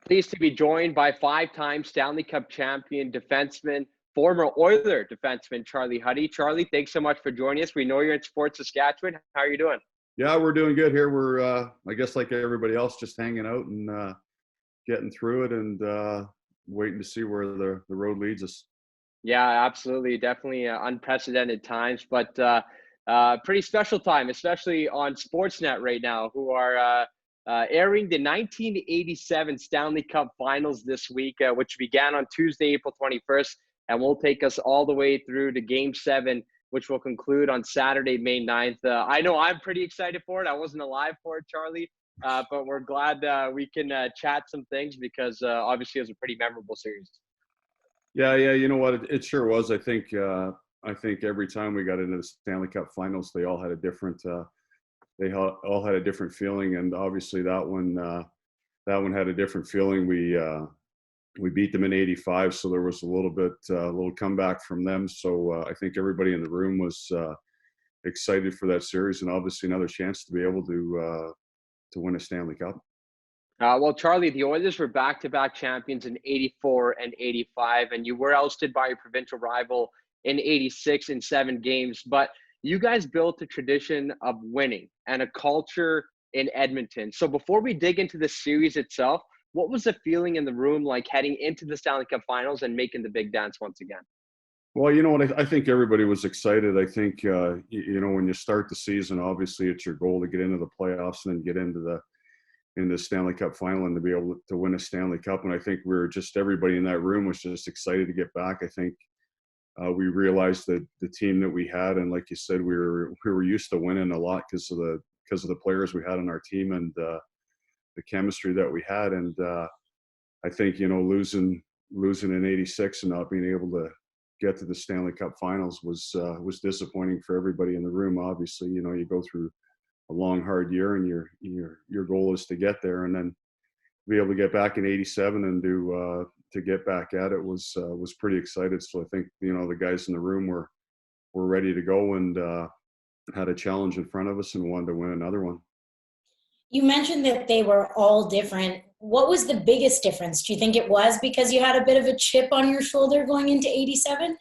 Pleased to be joined by five-time Stanley Cup champion defenseman, former Oiler defenseman Charlie Huddy. Charlie, thanks so much for joining us. We know you're in Sports Saskatchewan. How are you doing? Yeah, we're doing good here. We're, I guess, like everybody else, just hanging out and getting through it and waiting to see where the road leads us. Yeah, absolutely. Definitely unprecedented times, but pretty special time, especially on Sportsnet right now, who are airing the 1987 Stanley Cup Finals this week, which began on Tuesday, April 21st, and will take us all the way through to Game 7, which will conclude on Saturday, May 9th. I know I'm pretty excited for it. I wasn't alive for it, Charlie, but we're glad we can chat some things because obviously it was a pretty memorable series. Yeah. You know what? It sure was. I think every time we got into the Stanley Cup Finals, they all had a different all had a different feeling, and obviously that one had a different feeling. We beat them in '85, so there was a little comeback from them. So I think everybody in the room was excited for that series, and obviously another chance to be able to win a Stanley Cup. Well, Charlie, the Oilers were back-to-back champions in '84 and '85, and you were ousted by your provincial rival in '86 in 7 games. But you guys built a tradition of winning and a culture in Edmonton. So before we dig into the series itself, what was the feeling in the room like heading into the Stanley Cup Finals and making the big dance once again? Well, you know what? I think everybody was excited. I think when you start the season, obviously it's your goal to get into the playoffs and then get into the Stanley Cup Final and to be able to win a Stanley Cup. And I think everybody in that room was just excited to get back. I think we realized that the team that we had, and like you said, we were used to winning a lot because of the players we had on our team and the chemistry that we had. And I think losing in '86 and not being able to get to the Stanley Cup Finals was disappointing for everybody in the room. Obviously, you go through a long, hard year, and your goal is to get there, and then be able to get back in '87 and to get back at it was pretty excited. So I think the guys in the room were ready to go and had a challenge in front of us and wanted to win another one. You mentioned that they were all different. What was the biggest difference? Do you think it was because you had a bit of a chip on your shoulder going into '87?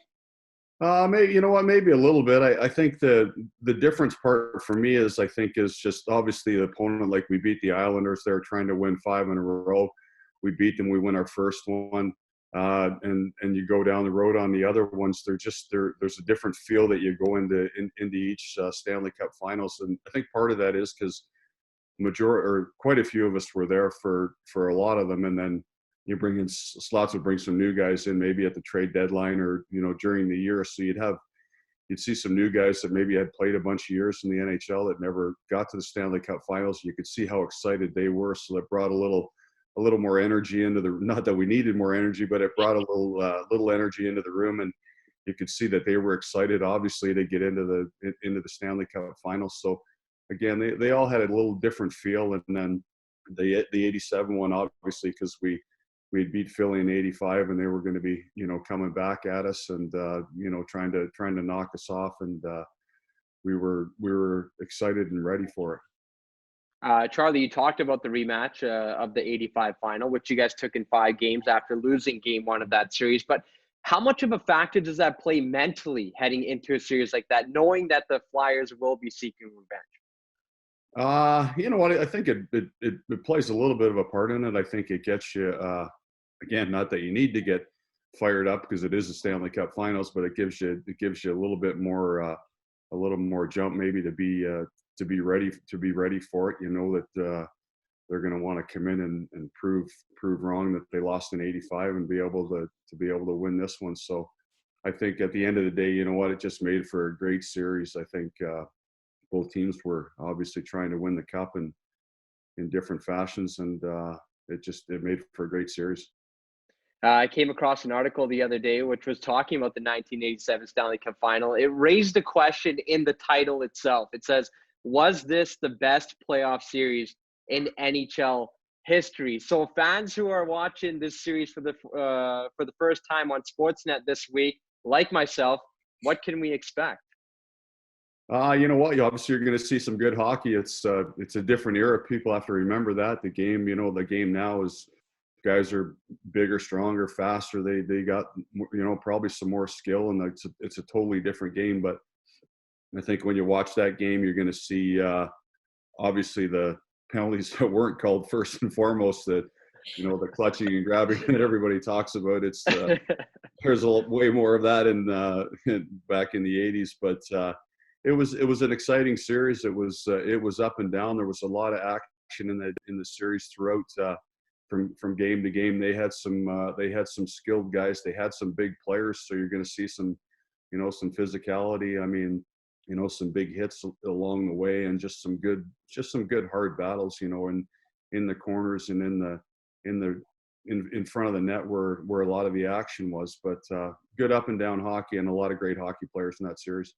Maybe, maybe a little bit. I think the difference part for me is just obviously the opponent. Like, we beat the Islanders. They're trying to win 5 in a row. We beat them. We win our first one. And you go down the road on the other ones. There's a different feel that you go into each Stanley Cup Finals. And I think part of that is because quite a few of us were there for a lot of them. And then you bring in slots, would bring some new guys in maybe at the trade deadline or during the year, so you'd see some new guys that maybe had played a bunch of years in the NHL that never got to the Stanley Cup Finals. You could see how excited they were, so that brought a little more energy into not that we needed more energy, but it brought a little energy into the room, and you could see that they were excited, obviously, to get into the Stanley Cup Finals. So again, they all had a little different feel, and then the '87 one, obviously, because we had beat Philly in '85, and they were going to be, coming back at us and, trying to knock us off. And we were excited and ready for it. Charlie, you talked about the rematch of the '85 final, which you guys took in 5 games after losing Game 1 of that series. But how much of a factor does that play mentally heading into a series like that, knowing that the Flyers will be seeking revenge? You know what? I think it plays a little bit of a part in it. I think it gets you, again, not that you need to get fired up because it is the Stanley Cup Finals, but it gives you a little bit more, a little more jump maybe to be ready for it. That they're going to want to come in and prove wrong that they lost in '85 and be able to win this one. So I think at the end of the day, it just made for a great series. I think both teams were obviously trying to win the cup in different fashions, and it made for a great series. I came across an article the other day which was talking about the 1987 Stanley Cup Final. It raised a question in the title itself. It says, was this the best playoff series in NHL history? So fans who are watching this series for the first time on Sportsnet this week, like myself, what can we expect? You know what? Obviously, you're going to see some good hockey. It's a different era. People have to remember that the game now is guys are bigger, stronger, faster. They got, probably some more skill, and it's a totally different game. But I think when you watch that game, you're going to see obviously the penalties that weren't called first and foremost, that the clutching and grabbing that everybody talks about. It's there's way more of that back in the 80s, but it was an exciting series. It was up and down. There was a lot of action in the series throughout. From game to game, they had some skilled guys. They had some big players, so you're going to see some physicality. I mean, some big hits along the way, and just some good hard battles. In the corners and in front of the net where a lot of the action was. But good up and down hockey, and a lot of great hockey players in that series.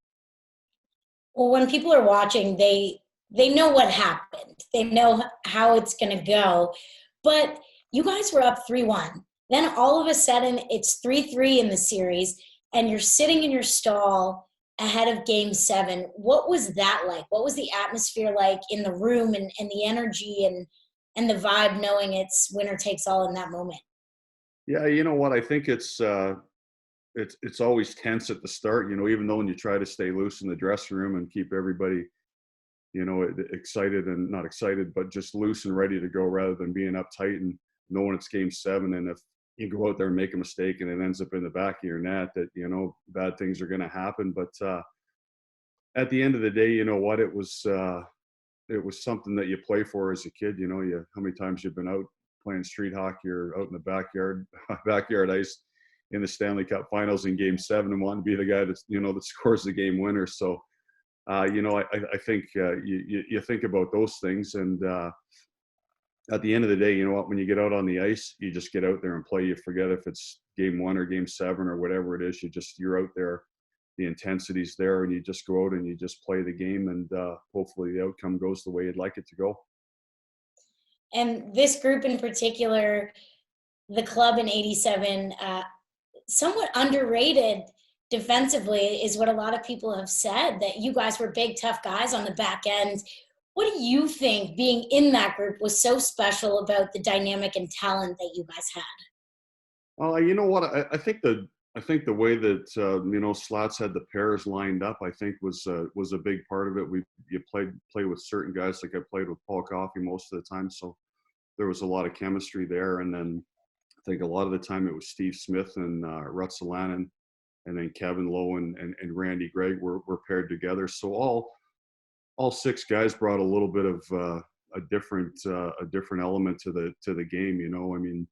Well, when people are watching, they know what happened. They know how it's going to go. But you guys were up 3-1. Then all of a sudden, it's 3-3 in the series, and you're sitting in your stall ahead of Game 7. What was that like? What was the atmosphere like in the room, and the energy and the vibe, knowing it's winner takes all in that moment? Yeah, you know what? I think it's always tense at the start, even though when you try to stay loose in the dressing room and keep everybody excited, and not excited, but just loose and ready to go, rather than being uptight and knowing it's Game 7. And if you go out there and make a mistake and it ends up in the back of your net, that, bad things are going to happen. But at the end of the day, you know what? It was something that you play for as a kid. How many times you've been out playing street hockey or out in the backyard ice in the Stanley Cup Finals in Game 7, and wanting to be the guy that's, that scores the game winner. So, I think you think about those things, and at the end of the day, you know what, when you get out on the ice, you just get out there and play. You forget if it's Game 1 or Game 7 or whatever it is. You're out there, the intensity's there, and you just go out and you just play the game, and hopefully the outcome goes the way you'd like it to go. And this group in particular, the club in 87, somewhat underrated defensively, is what a lot of people have said, that you guys were big, tough guys on the back end. What do you think being in that group was so special about the dynamic and talent that you guys had? You know what? I think the way that Slats had the pairs lined up, I think was a big part of it. You play with certain guys, like I played with Paul Coffey most of the time, so there was a lot of chemistry there. And then I think a lot of the time it was Steve Smith and Rutsalainen, and then Kevin Lowe and Randy Gregg were paired together. So all 6 guys brought a little bit of a different element to the game. I mean,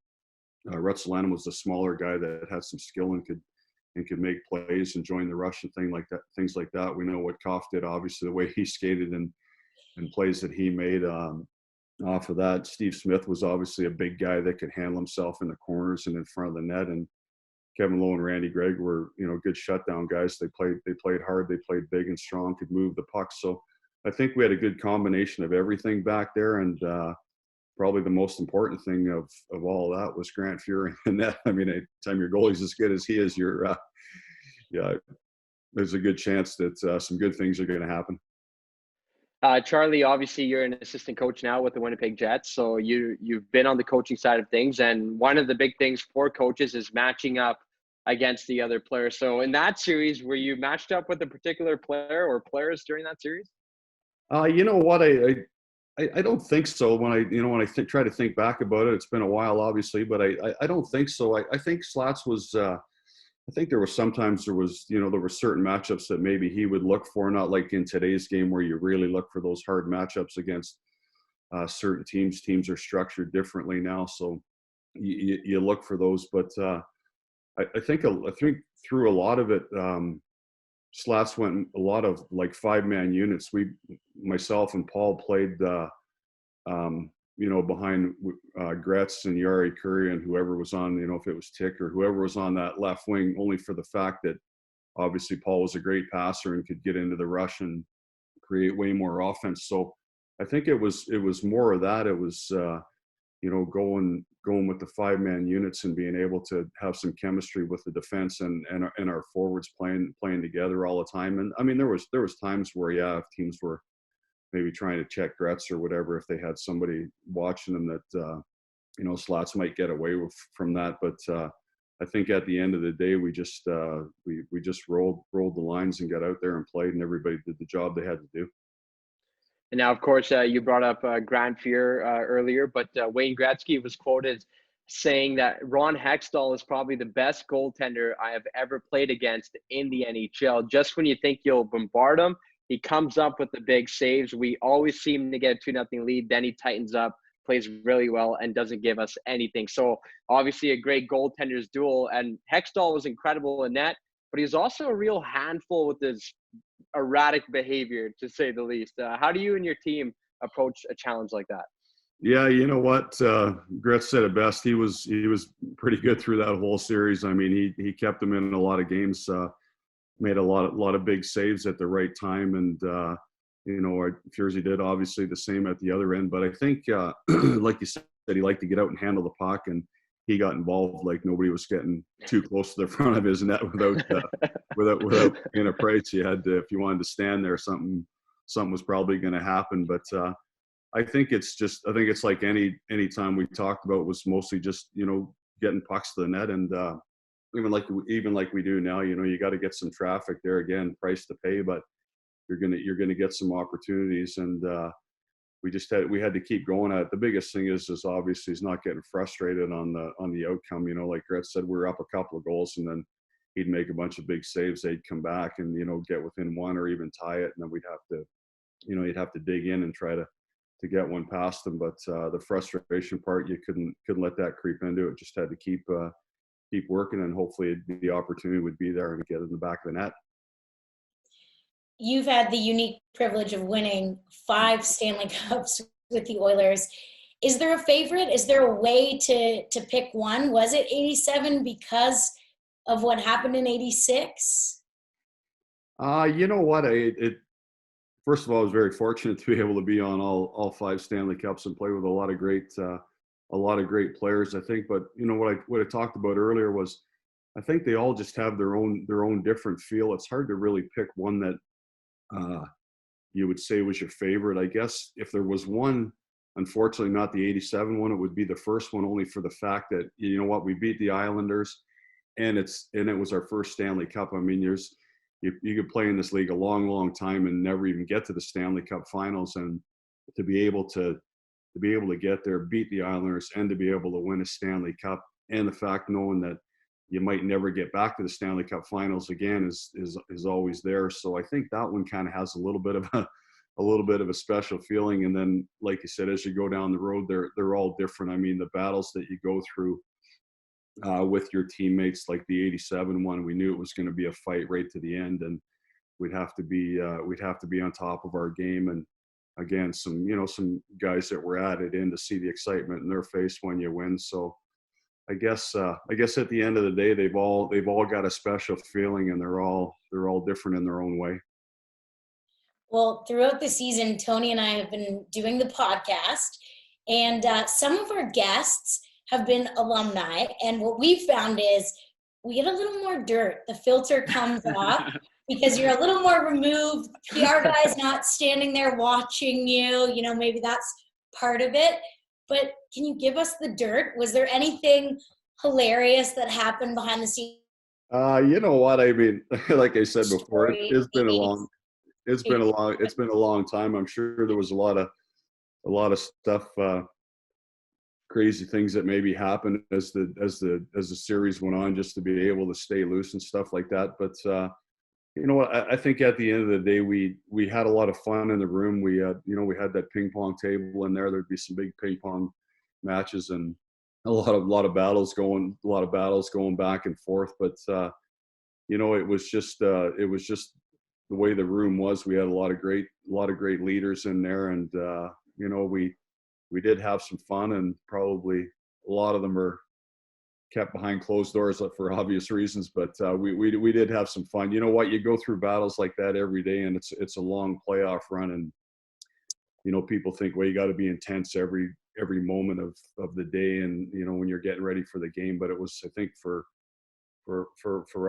Rutsalainen was a smaller guy that had some skill and could make plays and join the rush and things like that. We know what Koff did, obviously, the way he skated and plays that he made. Off of that, Steve Smith was obviously a big guy that could handle himself in the corners and in front of the net. And Kevin Lowe and Randy Gregg were, good shutdown guys. They played hard, they played big and strong, could move the puck. So I think we had a good combination of everything back there. And probably the most important thing of all of that was Grant Fuhrer in net. I mean, anytime your goalie's as good as he is, there's a good chance that some good things are going to happen. Charlie, obviously you're an assistant coach now with the Winnipeg Jets, so you've been on the coaching side of things, and one of the big things for coaches is matching up against the other players. So in that series, were you matched up with a particular player or players during that series? You know what, I don't think so. When I try to think back about it, it's been a while, obviously, but I don't think so. I think Slats was. I think there were sometimes there were certain matchups that maybe he would look for, not like in today's game where you really look for those hard matchups against certain teams. Teams are structured differently now, so you look for those. But I think through a lot of it, Slats went a lot of like 5-man units. Myself and Paul played behind Gretz and Yari Curry and whoever was on, if it was Tick or whoever was on that left wing, only for the fact that obviously Paul was a great passer and could get into the rush and create way more offense. So I think it was more of that. It was, going with the 5-man units and being able to have some chemistry with the defense and our forwards playing together all the time. And I mean, there was times where, if teams were maybe trying to check Gretz or whatever, if they had somebody watching them that Slats might get away from that, but I think at the end of the day, we just rolled the lines and got out there and played, and everybody did the job they had to do. And now, of course, you brought up Grand Fear earlier, but Wayne Gretzky was quoted saying that Ron Hextall is probably the best goaltender I have ever played against in the NHL. Just when you think you'll bombard him, he comes up with the big saves. We always seem to get a 2-0 lead. Then he tightens up, plays really well, and doesn't give us anything. So obviously a great goaltender's duel. And Hextall was incredible in net, but he was also a real handful with his erratic behavior, to say the least. How do you and your team approach a challenge like that? Yeah, you know what? Gretz said it best. He was pretty good through that whole series. I mean, he kept them in a lot of games, made a lot of big saves at the right time, and Jersey did obviously the same at the other end. But I think, like you said, he liked to get out and handle the puck, and he got involved like nobody was getting too close to the front of his net without being a price. You had to, if you wanted to stand there, something was probably going to happen. But I think it's like any time we talked about was mostly just getting pucks to the net, and even like we do now. You got to get some traffic there. Again, price to pay, but you're gonna get some opportunities, and we had to keep going at it. The biggest thing is obviously he's not getting frustrated on the outcome. Like Gretz said, we're up a couple of goals, and then he'd make a bunch of big saves. They'd come back and get within one or even tie it, and then we'd have to you'd have to dig in and try to get one past them. But the frustration part, you couldn't let that creep into it. Just had to keep working, and hopefully the opportunity would be there and get it in the back of the net. You've had the unique privilege of winning 5 Stanley Cups with the Oilers. Is there a favorite? Is there a way to pick one? Was it 87 because of what happened in 86? You know what? First of all, I was very fortunate to be able to be on all 5 Stanley Cups and play with a lot of great players, I think. But what I talked about earlier was, I think they all just have their own different feel. It's hard to really pick one that you would say was your favorite. I guess if there was one, unfortunately not the 87 one, it would be the first one, only for the fact that we beat the Islanders, and it was our first Stanley Cup. I mean, you could play in this league a long time and never even get to the Stanley Cup Finals, and to be able to get there, beat the Islanders, and to be able to win a Stanley Cup, and the fact knowing that you might never get back to the Stanley Cup Finals again is always there. So I think that one kind of has a little bit of a special feeling. And then, like you said, as you go down the road, they're all different. I mean, the battles that you go through with your teammates, like the 87 one, we knew it was going to be a fight right to the end, and we'd have to be on top of our game. And again, some guys that were at it in to see the excitement in their face when you win. So I guess at the end of the day, they've all got a special feeling, and they're all different in their own way. Well, throughout the season, Tony and I have been doing the podcast, and some of our guests have been alumni. And what we found is we get a little more dirt. The filter comes off because you're a little more removed. PR guy's not standing there watching you. Maybe that's part of it. But can you give us the dirt? Was there anything hilarious that happened behind the scenes? You know what? I mean, like I said before, it's been a long time. I'm sure there was a lot of stuff, crazy things that maybe happened as the series went on, just to be able to stay loose and stuff like that. But you know what? I think at the end of the day, we had a lot of fun in the room. We had that ping pong table in there. There'd be some big ping pong matches and a lot of battles going back and forth. But it was just the way the room was. We had a lot of great leaders in there, and we did have some fun, and probably a lot of them are kept behind closed doors for obvious reasons, but we did have some fun. You know what? You go through battles like that every day, and it's a long playoff run, and people think, well, you got to be intense every moment of the day, and when you're getting ready for the game. But it was, I think, for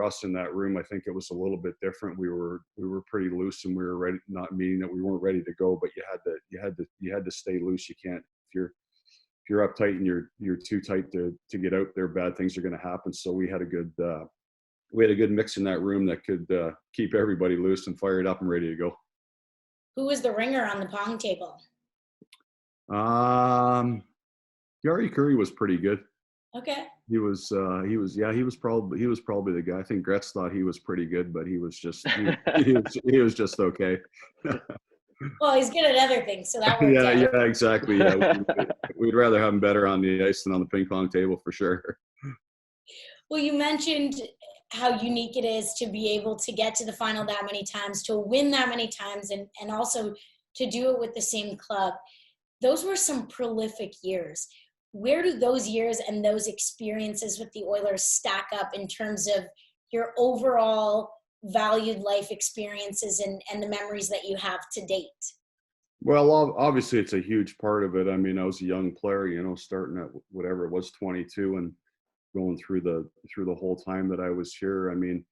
us in that room, I think it was a little bit different. We were pretty loose, and we were ready, not meaning that we weren't ready to go, but you had to stay loose. You can't, you're uptight and you're too tight to get out there, bad things are going to happen. So we had a good mix in that room that could keep everybody loose and fired up and ready to go. Who was the ringer on the pong table? Gary Curry was pretty good. Okay. He was probably the guy. I think Gretz thought he was pretty good, but he was just he was just okay. Well, he's good at other things, so that worked out. Yeah, exactly. Yeah, we'd rather have him better on the ice than on the ping pong table for sure. Well, you mentioned how unique it is to be able to get to the final that many times, to win that many times, and also to do it with the same club. Those were some prolific years. Where do those years and those experiences with the Oilers stack up in terms of your overall valued life experiences and the memories that you have to date? Well, obviously it's a huge part of it. I mean, I was a young player, starting at whatever it was, 22, and going through the whole time that I was here. I mean,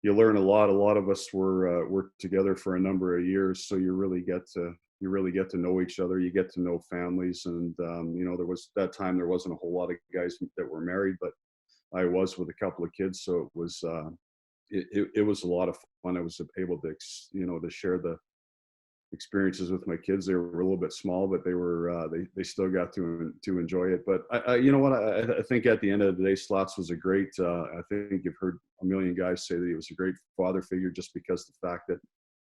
you learn a lot. A lot of us were together for a number of years, so you really get to know each other. You get to know families, and there was that time there wasn't a whole lot of guys that were married, but I was with a couple of kids, so it was it was a lot of fun. I was able to to share the experiences with my kids. They were a little bit small, but they were they still got to enjoy it. But I think at the end of the day, Slats was a great. I think you've heard a million guys say that he was a great father figure, just because the fact that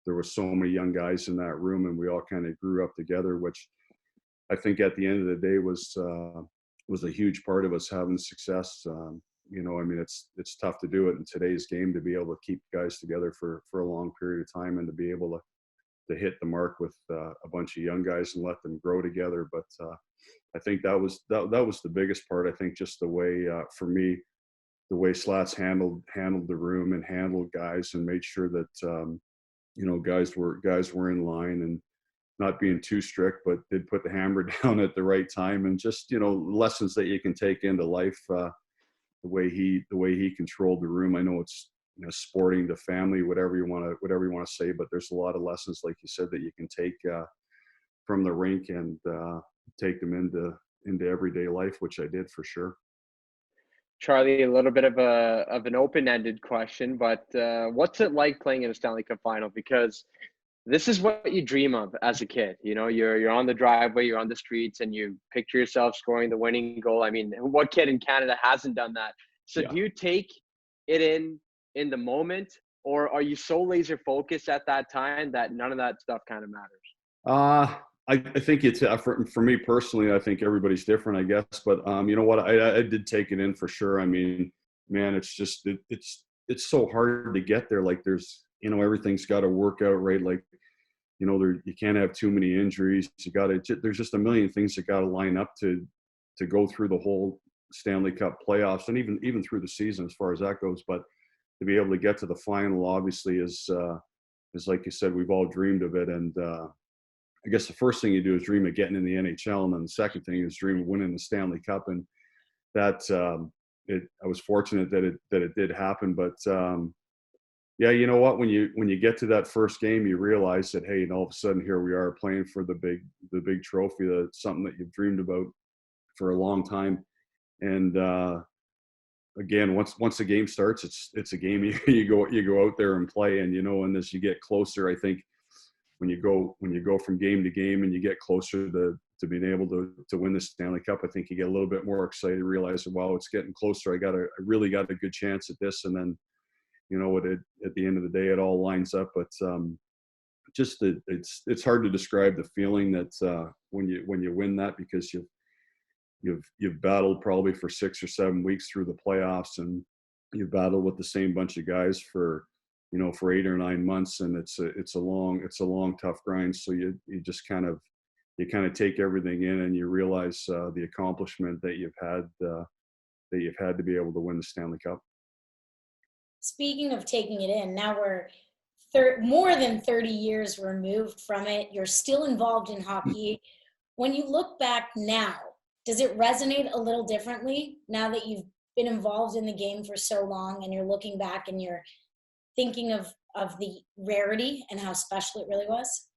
there were so many young guys in that room, and we all kind of grew up together, which I think at the end of the day was a huge part of us having success. I mean, it's tough to do it in today's game, to be able to keep guys together for a long period of time, and to be able to hit the mark with a bunch of young guys and let them grow together. But I think that was the biggest part. I think just the way, for me, the way Slats handled the room and handled guys, and made sure that guys were in line, and not being too strict, but did put the hammer down at the right time, and just lessons that you can take into life. The way he controlled the room. I know it's sporting, the family, whatever you want to say, but there's a lot of lessons, like you said, that you can take from the rink and take them into everyday life, which I did for sure. Charlie, a little bit of an open-ended question, but what's it like playing in a Stanley Cup final? Because this is what you dream of as a kid. You're on the driveway, you're on the streets, and you picture yourself scoring the winning goal. I mean, what kid in Canada hasn't done that? So yeah. Do you take it in the moment, or are you so laser focused at that time that none of that stuff kind of matters? I think it's for me personally. I think everybody's different, I guess. But you know what? I did take it in for sure. I mean, man, it's just it's so hard to get there. Like there's everything's got to work out right. Like you can't have too many injuries. There's just a million things that got to line up to go through the whole Stanley Cup playoffs, and even through the season as far as that goes. But to be able to get to the final, obviously, is like you said, we've all dreamed of it. And I guess the first thing you do is dream of getting in the NHL, and then the second thing is dream of winning the Stanley Cup. And that I was fortunate that it did happen. But yeah, you know what? When you get to that first game, you realize that, hey, and all of a sudden here we are playing for the big trophy. That's something that you've dreamed about for a long time. And again, once the game starts, it's a game. You go out there and play, and and as you get closer, I think when you go from game to game and you get closer to being able to win the Stanley Cup, I think you get a little bit more excited, realizing, wow, it's getting closer. I really got a good chance at this, and then. At the end of the day, it all lines up. But it's hard to describe the feeling that when you win that, because you've battled probably for 6 or 7 weeks through the playoffs, and you've battled with the same bunch of guys for 8 or 9 months, and it's a long tough grind. So you just kind of take everything in, and you realize the accomplishment that you've had to be able to win the Stanley Cup. Speaking of taking it in, now we're more than 30 years removed from it. You're still involved in hockey. When you look back now, does it resonate a little differently now that you've been involved in the game for so long, and you're looking back and you're thinking of the rarity and how special it really was?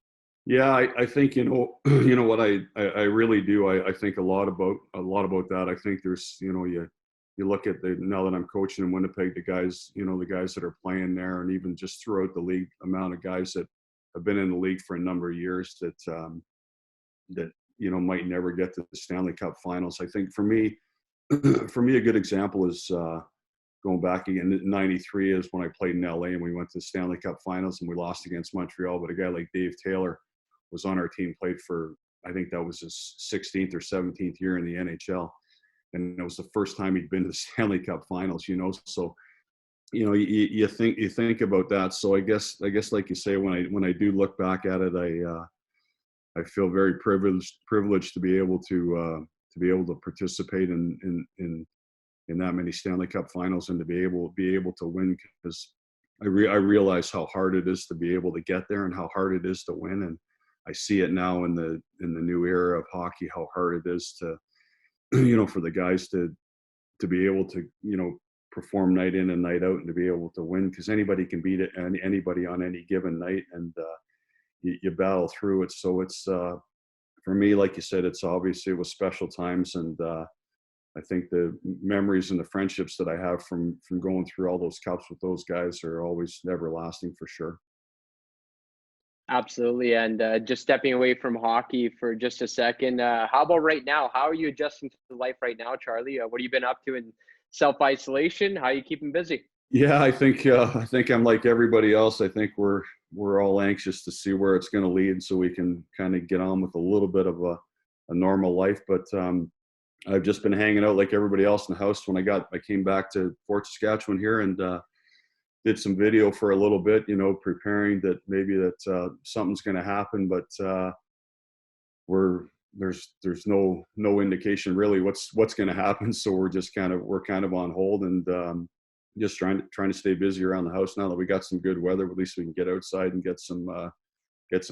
Yeah, I think, you know what I really do. I think a lot about that. I think there's, you look at now that I'm coaching in Winnipeg, the guys that are playing there, and even just throughout the league, amount of guys that have been in the league for a number of years that might never get to the Stanley Cup Finals. I think for me, a good example is going back again in '93 is when I played in LA and we went to the Stanley Cup Finals and we lost against Montreal. But a guy like Dave Taylor was on our team, played for, I think that was his 16th or 17th year in the NHL. And it was the first time he'd been to the Stanley Cup Finals, So, you think about that. So I guess like you say, when I do look back at it, I feel very privileged to be able to participate in that many Stanley Cup Finals and to be able to win, because I realize how hard it is to be able to get there and how hard it is to win. And I see it now in the new era of hockey, how hard it is to, for the guys to be able to, perform night in and night out and to be able to win, because anybody can beat it and anybody on any given night, and you battle through it. So it's for me, like you said, it was special times, and I think the memories and the friendships that I have from going through all those cups with those guys are always everlasting for sure. Absolutely. And just stepping away from hockey for just a second, how about right now? How are you adjusting to life right now, Charlie? What have you been up to in self-isolation? How are you keeping busy? Yeah, I think I'm like everybody else. I think we're all anxious to see where it's going to lead, so we can kind of get on with a little bit of a normal life. But I've just been hanging out like everybody else in the house. When I came back to Fort Saskatchewan here and did some video for a little bit, preparing that maybe that something's going to happen, but there's no indication really what's going to happen. So we're kind of on hold and just trying to stay busy around the house. Now that we got some good weather, at least we can get outside and get some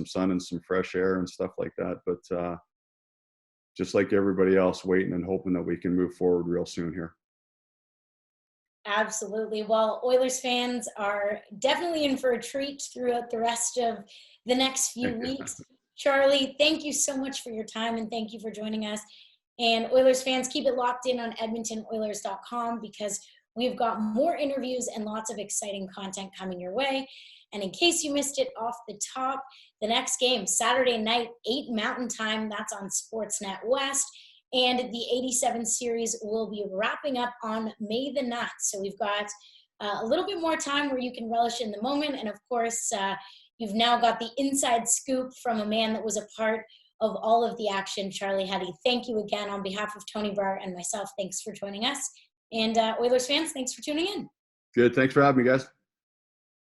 sun and some fresh air and stuff like that. But just like everybody else, waiting and hoping that we can move forward real soon here. Absolutely. Well, Oilers fans are definitely in for a treat throughout the rest of the next few weeks. Charlie, thank you so much for your time, and thank you for joining us. And Oilers fans, keep it locked in on EdmontonOilers.com, because we've got more interviews and lots of exciting content coming your way. And in case you missed it off the top, the next game, Saturday night, 8 Mountain Time, that's on Sportsnet West. And the 87 series will be wrapping up on May the 9th. So we've got a little bit more time where you can relish in the moment. And of course, you've now got the inside scoop from a man that was a part of all of the action, Charlie Huddy. Thank you again on behalf of Tony Brar and myself. Thanks for joining us. And Oilers fans, thanks for tuning in. Good. Thanks for having me, guys.